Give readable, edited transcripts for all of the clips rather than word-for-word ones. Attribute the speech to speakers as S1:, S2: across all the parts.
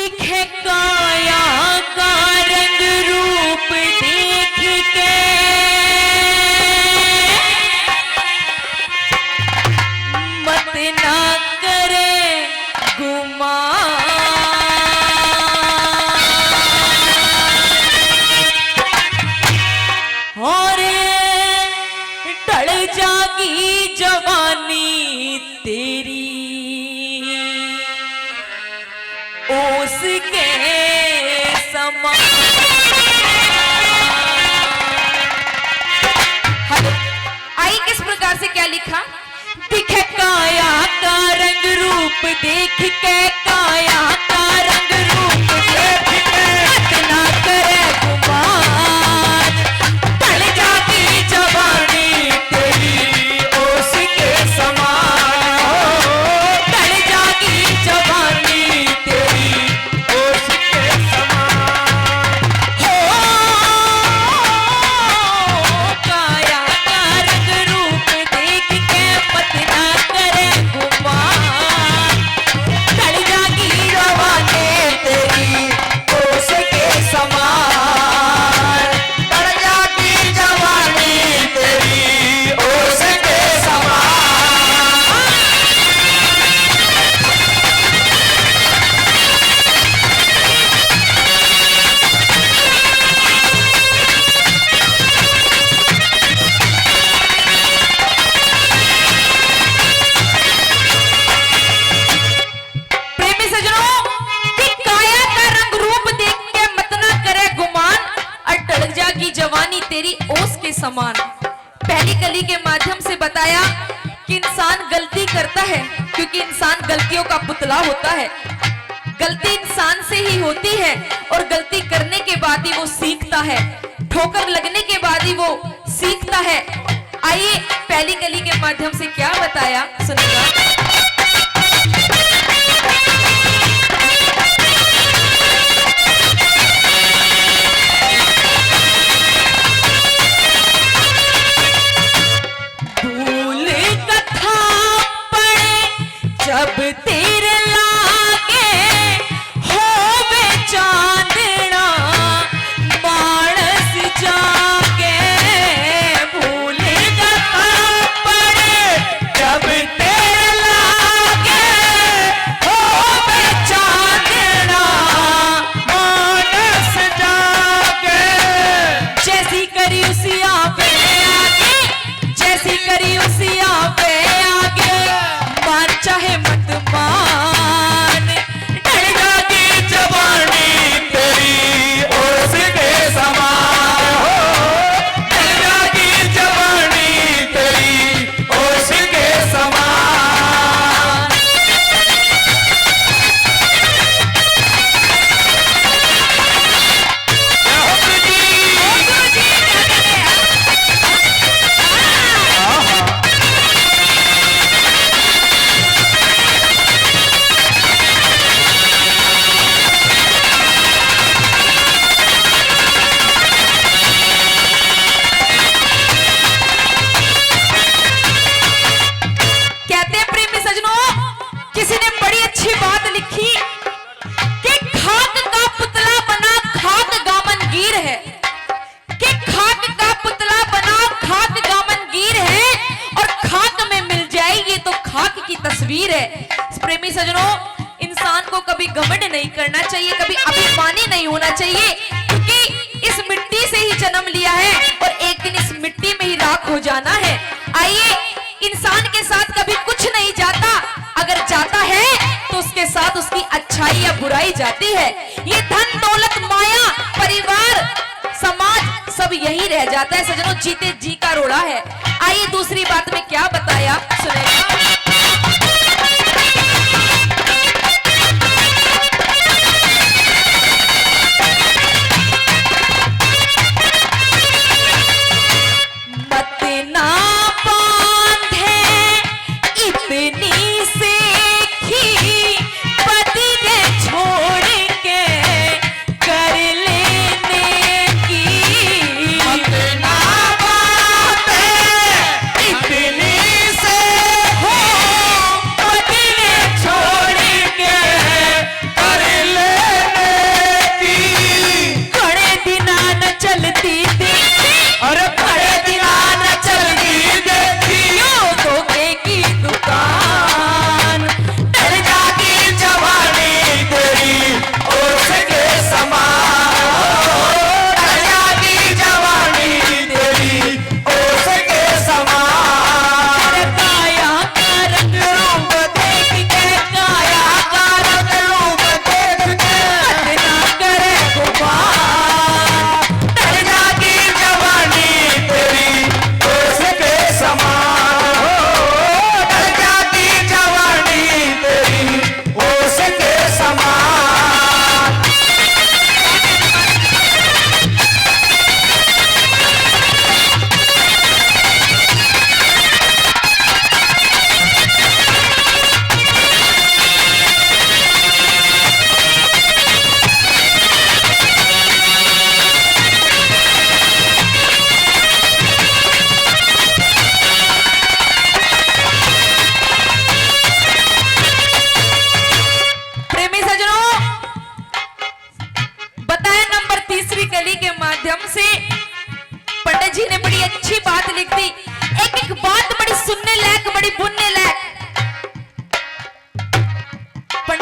S1: दिखे काया का रंग रूप देख के मत ना करे गुमान और टल जागी जवानी तेरी उसके समान। आई किस प्रकार से क्या लिखा? दिखे काया का रंग रूप देख के काया का रंग रूप देख के मत ना करे गुमान टल जाती जवानी तेरी उसके समान टल जाती जवानी तेरी उसके समान हो काया का रंग रूप देख के मत ना करे गुमान टल जाती जवानी तेरी उसके समान टल जाती जवानी तेरी उसके समान। प्रेमी सजनों कि काया का रंग रूप देख के मत ना करे गुमान और टल जागी जवानी तेरी ओस के समान। पहली कली के माध्यम से बताया कि इंसान गलती करता है क्योंकि इंसान गलतियों का पुतला होता है। गलती इंसान से ही होती है और गलती करने के बाद ही वो सीखता है, ठोकर लगने के बाद ही वो सीखता है। आइए पहली कली के माध्यम से क्या बताया सुनिएगा। भूल कथा पड़े जब तेरे लागे होवे चांदना मानस जागे भूल कथा पड़े जब तेरे लागे होवे चांदना मानस जागे जैसी करी उसी पे आगे जैसी करी उसी पे आगे मान चाहे मत मान टल जाती जवानी तेरी उसके समान टल जाती जवानी तेरी उसके समान। कहते हैं प्रेमी सजनों किसी ने बड़ी अच्छी बात लिखी कि खाक का पुतला बना खाक गामन गिर है कि खाक का पुतला बना खाक गामन गिर है और खाक में मिल जाएगी तो खाक की तस्वीर है। प्रेमी सजनों इंसान को कभी घमंड नहीं करना चाहिए, कभी अभिमानी नहीं होना चाहिए क्योंकि इस मिट्टी से ही जन्म लिया है और एक दिन इस मिट्टी में ही राख हो जाना है। आइए इंसान के साथ कभी कुछ नहीं जाता, अगर जाता है तो उसके साथ उसकी अच्छाई या बुराई जाती है। ये धन दौलत माया परिवार समाज सब यही रह जाता है सजनों, जीते जी का रोड़ा है। आइए दूसरी बात में क्या बताया सुनेगा। मत ना बांधे इतनी सेखी बदले छोड़ के कर लेने की मत ना बांधे इतनी से हो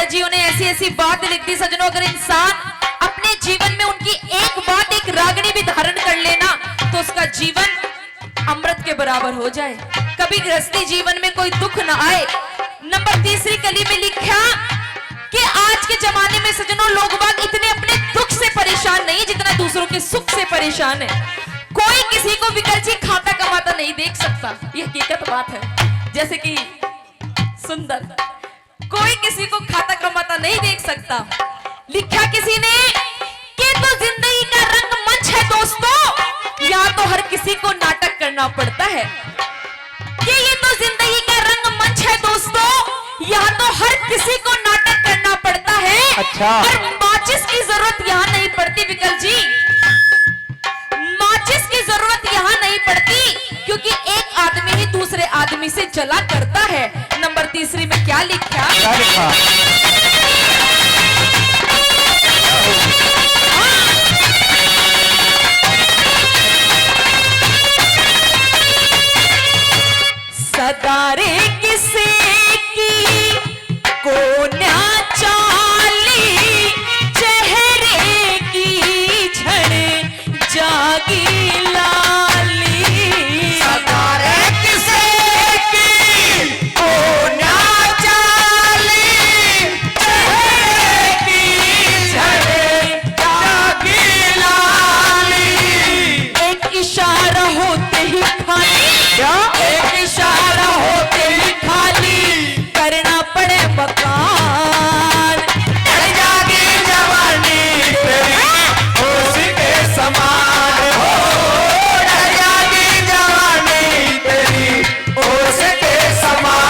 S1: पंडित जी ने ऐसी ऐसी बात लिख दी सजनों, अगर इंसान अपने जीवन में उनकी एक बात, एक रागनी भी धारण कर लेना तो उसका जीवन अमृत के बराबर हो जाए, कभी गृहस्थी जीवन में कोई दुख ना आए। नंबर तीसरी कली में लिखा कि आज के जमाने में सजनों लोग बाग इतने अपने दुख से परेशान नहीं जितना दूसरों के सुख से परेशान है। कोई किसी को विकल जी खाता कमाता नहीं देख सकता, ये हकीकत बात है। जैसे कि सुंदर, कोई किसी को खाता कमाता नहीं देख सकता। लिखा किसी ने कि तो जिंदगी का रंगमंच है दोस्तों, यहाँ तो हर किसी को नाटक करना पड़ता है। कि ये तो जिंदगी का रंगमंच है दोस्तों, यहाँ तो हर किसी को नाटक करना पड़ता है।
S2: अच्छा।
S1: और माचिस की जरूरत यहाँ नहीं पड़ती विकल जी, माचिस की जरूरत यहाँ नहीं पड़ती, क्योंकि एक आदमी ही दूसरे आदमी से जला करता है। नंबर तीसरी में क्या लिखा?
S2: क्या लिखा?
S1: सदारे किसे की को ना चाली, चेहरे की झड़ जागी लाली।
S2: सदारे किसे की को ना चाली, चेहरे की झड़ जागी लाली।
S1: एक इशारा होते ही खाली,
S2: क्या?
S1: एक इशारा होते ही खाली करना पड़े मकान।
S2: चढ़ जागी जवानी तेरी उसके समान हो, चढ़ जागी जवानी तेरी उसके समान।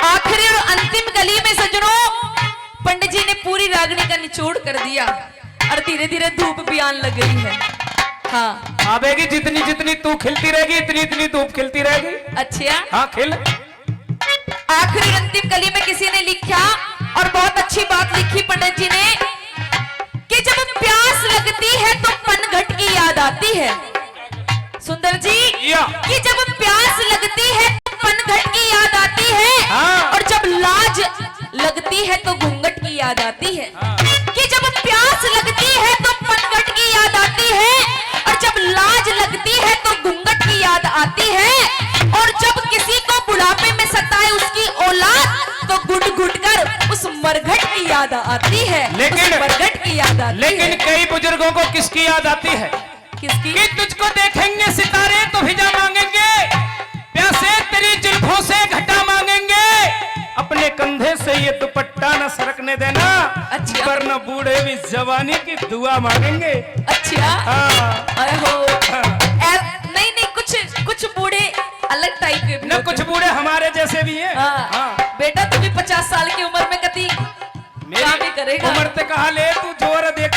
S1: आखिरी और अंतिम कली में सजनों पंडित जी ने पूरी रागनी का निचोड़ कर दिया और धीरे धीरे धूप भी आने लग गई है। हाँ
S2: आवेगी, जितनी जितनी तू खिलती रहेगी इतनी इतनी धूप खिलती रहेगी।
S1: अच्छा।
S2: हाँ खिल।
S1: आखिरी और अंतिम कली में किसी ने लिखा और बहुत अच्छी बात लिखी पंडित जी ने कि जब प्यास लगती है तो पनघट की याद आती है। सुंदर जी,
S2: या।
S1: कि जब प्यास लगती है तो पनघट की याद आती है।
S2: हाँ।
S1: और जब लाज लगती है तो घूंघट की याद आती है।
S2: हाँ।
S1: कि जब प्यास लगती है तो पनघट की याद आती है, और जब लाज लगती है तो घूंघट की याद आती है, और जब किसी को बुढ़ापे में सताए उसकी औलाद तो घुट घुट कर उस मरघट की याद आती है।
S2: लेकिन-
S1: उस मरघट की याद आती
S2: लेकिन
S1: है।
S2: कई बुजुर्गों को किसकी याद आती है?
S1: किसकी?
S2: कि तुझको देखेंगे सितारे तो फिजा मांगेंगे, प्यासे तेरी जुल्फों से घटा मांगेंगे, अपने कंधे से ये दुपट्टा न सरकने देना,
S1: अच्छा।
S2: वरना बूढ़े भी जवानी की दुआ मांगेंगे।
S1: अच्छा।
S2: हाँ।
S1: अरे हो।
S2: हाँ।
S1: नहीं नहीं, कुछ बूढ़े अलग टाइप के भी
S2: न
S1: होते
S2: कुछ
S1: हैं।
S2: बूढ़े हमारे जैसे भी हैं।
S1: हाँ।
S2: हाँ।
S1: बेटा तू भी 50 साल की उम्र में कभी काम ही
S2: मेरी
S1: करेगा।
S2: उम्र ते कहा ले, तू जोर देख